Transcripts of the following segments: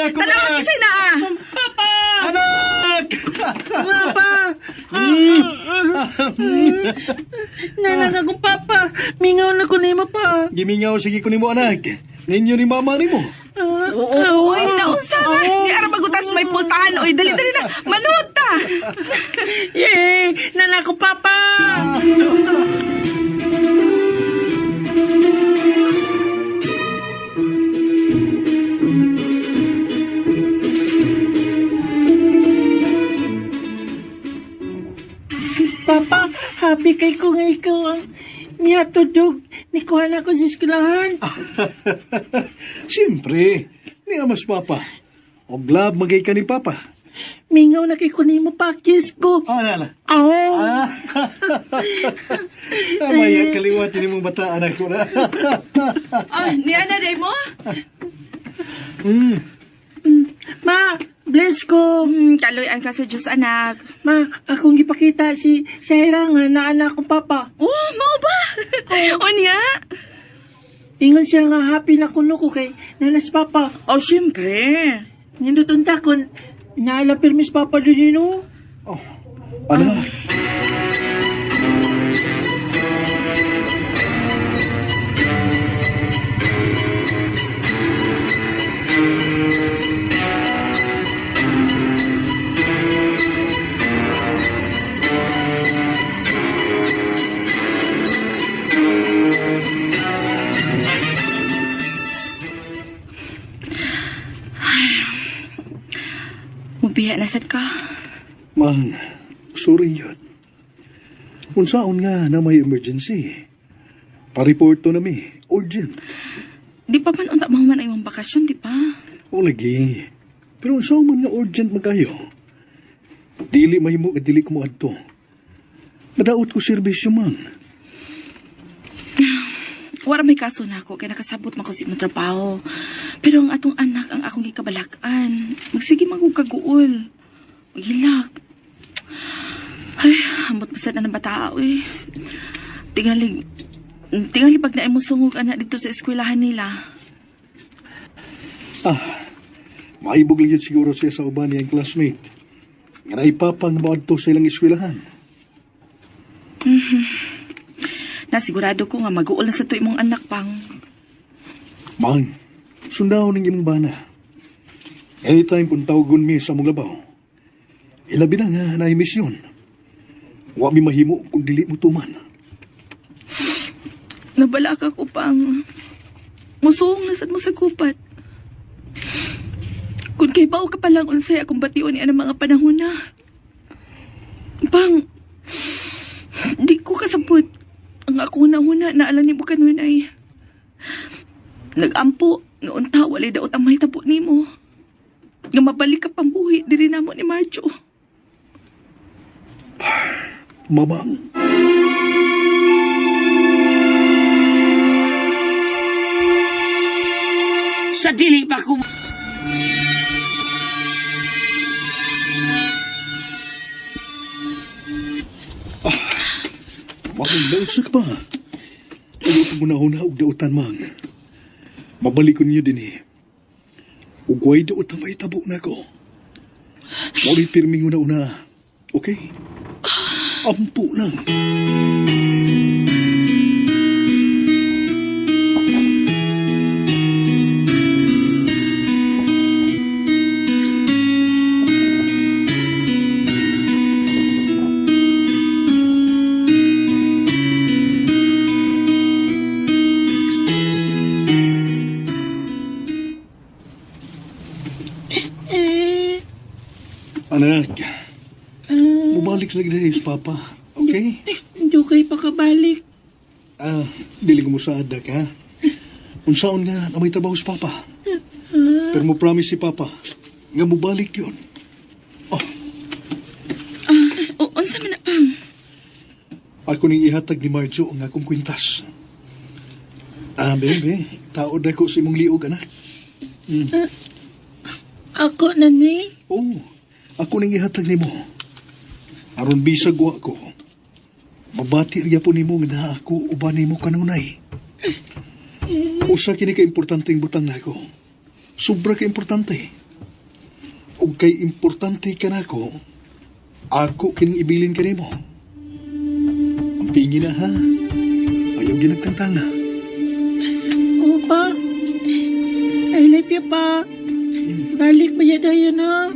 ako Tanaw, anak. kisay na ah. Papa! Anak! Papa! Nanan akong papa. Mingaw na ko nimo pa. Gimingaw sige ko nimo anak. Ninyo ni mama nimo. Uy, naunsa nga. Di ara magutas may pultahan. Uy, dali-dali na. Manuta. Yay! Nanan akong papa! Papa, happy kay ko nga ikaw ang niyatudog. Nikuhan ako sa eskwelahan. Siyempre, ni amas papa. O glab magay ka ni papa. Mingaw na kay kunimo pa, kiss ko. Nana. Oh. Maya kaliwat ni mong bata anak ko na. Ay, ni ana day mo? Ma, bless ko. Kaloyan ka sa Diyos, anak. Ma, akong ipakita si Hirangan na anak ko papa. Oh, mao ba? Unya? Ingon siya nga happy na kuno ko kay nanas papa. Oh, syempre. Nindutong takon, naala permis papa din no. Oh, anak. Mubiya na sad ka. Mang, sorry yun. Unsaon nga na may emergency. Pa-report to na mi. Urgent. Di pa man unta mahuman ay mong bakasyon, di pa? O lagi. Pero unsaon man nga urgent magayo. Dili mahimo at dili ko maadto. Nadaot ko serbisyo man. Wala may kaso na ako, kaya nakasabot man ko si mong trabaho. Pero ang atong anak ang akong gikabalakan. Magsige magugkaguol. Maghilak. Ay, ambot pasad na ng bata, eh. Tingali pag naay mo sungog anak dito sa eskwelahan nila. Maibog lang yun siguro siya sa uban niyang classmate. Nga naipapang maadto sa ilang eskwelahan. Nasigurado ko nga mag-uol na sa tuwi mong anak pang. Mang, sundaw ng imong bana. Anytime kung tawagon mi sa mong labaw. Ilabi na nga na misyon. Wa mi mahimo kung dili mo tuman. Nabala ka ko pang. Musuong nasad mo sa kupat. Kung kay bao ka palang unsay akong bation niya ng mga panahon na. Pang, di ko kasabot. Ang ako huna na alam ni mo kanon ay nagampo nga unta walay daot ang mahitabo nimo. Nga mabalik ka pang buhi diri namo ni Marjo. Mama. Sa dili pa ko... Mang, nausak pa. Ayaw ko muna una og dautan, Mang. Mabalik ko niyo din eh. Ugway daot na may tabo na ko. Maulit pirming una-una. Okay? Ampo lang. Anak, mubalik lagi dahil sa papa. Okay? Hindi kayo pakabalik. Dili ko mo sa adak, ha? Unsaon nga na may trabaho sa papa. Pero mo promise si papa nga mubalik yun. Unsa man na pang? Ako ning ihatag ni Marjo ang akong kwintas. Bebe, taod ako sa imong liog, anak. Ako na ni. Ako ning ihatag nimo. Aron bisag wa ko. Mabati riya po nimo nga naa ako uban nimo kanunay. Usa kini ka importanteng butang nako. Sobra ka importante. ug kay importante ka nako, ako kining ibilin kanimo. Ang pingin na ha. Ayaw ginagtantanga. Oo pa. I love you pa. Balik pa yan tayo na.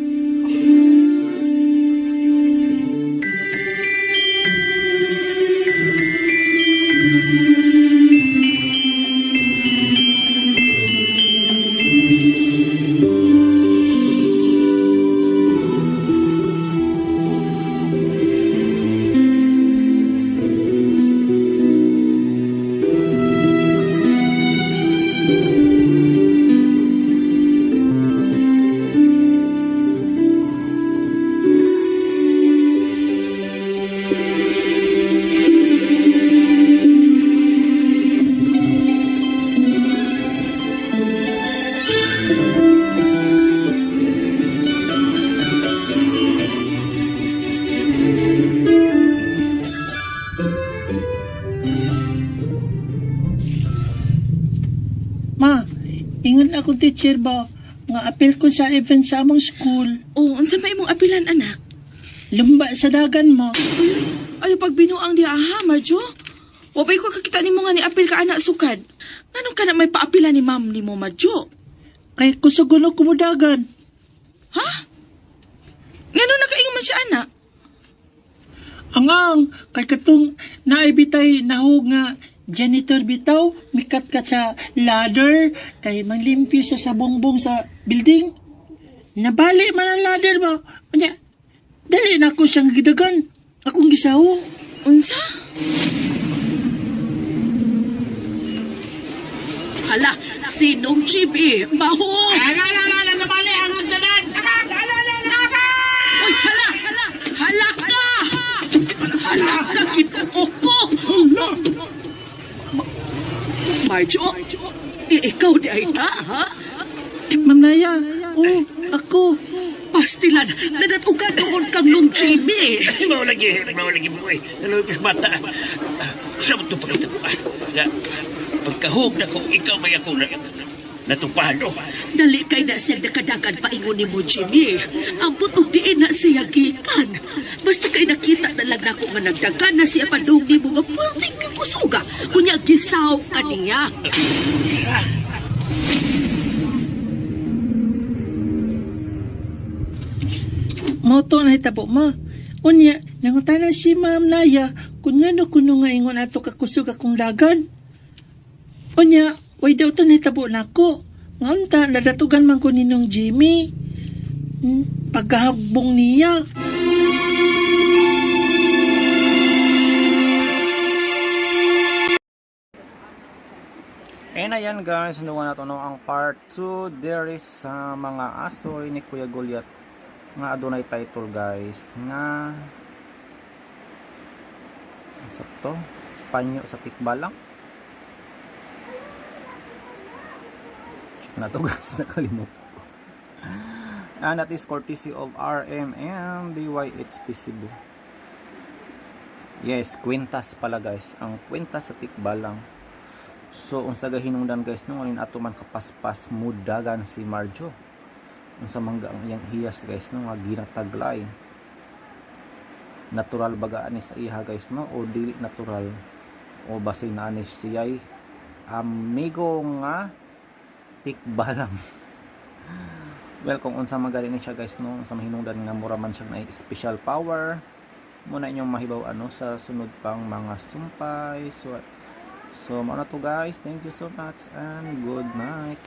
Ma, ingon akong teacher ba nga apel ko sa event sa among school. Oh, unsa may imong apilan anak? Lumba sa dagan mo. Ay pag binuang di aha, Marjo. Wabay ko kakita nimo nga ni apil ka anak sukad. Nganong ka na may paapilan ni ma'am nimo, Marjo? Kay kusugunog kumudagan. Ha? Ngano nakaingon man siya anak? Angang, kay katong naibitay nahog nga janitor bitaw, mikat ka sa ladder, kay manglimpyo siya sa bongbong sa building. Nabali man ang ladder mo. Kanya, dali na ako siyang gidagan. Akong gisaho. Unsa? Hala, sinong Chibi? Maho! Nabali ang dadan. Uy, hala! Hala ka! Hala ka, kipuko! Marjo, ikaw di ay ha? Ma'am Naya, oh, ako. Pastilan, nadatugan noon kang nung Chibi. Mau lagi boy. Nalupis mata. Sa mo ito pakita mo. Pagkahog na kung ikaw may ako na natupano. Dali kay na siya nakadagan paingon ni mo, Jimmy. Ang butog diin na siya gikan. Basta kay nakita na lang ako nga nagdagan na siya padung ni mo nga pulting kusuga. Kunya gisaw ka niya. Moto na hitabo ma. Unya, nangutanan si Ma'am Naya kung nga no kuno nga ingon ato kakusog akong dagan. Unya, way daw to nahitabo na ako. Nga unta, nadatugan man ko ninong Jimmy. Pagkahabong niya. And ayan guys, sinuwan nato no ang part 2 there is sa mga asoy ni Kuya Goliath nga adunay title guys nga sa to panyo sa tikbalang. Check na to guys, nakalimot ko. And that is courtesy of RM and DYHP Cebu. Yes, kwintas pala guys, ang kwintas sa tikbalang. So unsa gahinungdan guys no anin ato man kapaspas mudagan si Marjo. Unsa mangga ang iyang hiyas guys no nga ginataglay. Natural baga ani sa iha guys no o dili natural o basin na ani siyay amigo nga tikbalang. Well kung unsa magaling ni siya guys no sa mahinungdan nga mura man siya na special power muna inyong mahibaw ano sa sunod pang mga sumpay. So muna to guys, thank you so much and good night.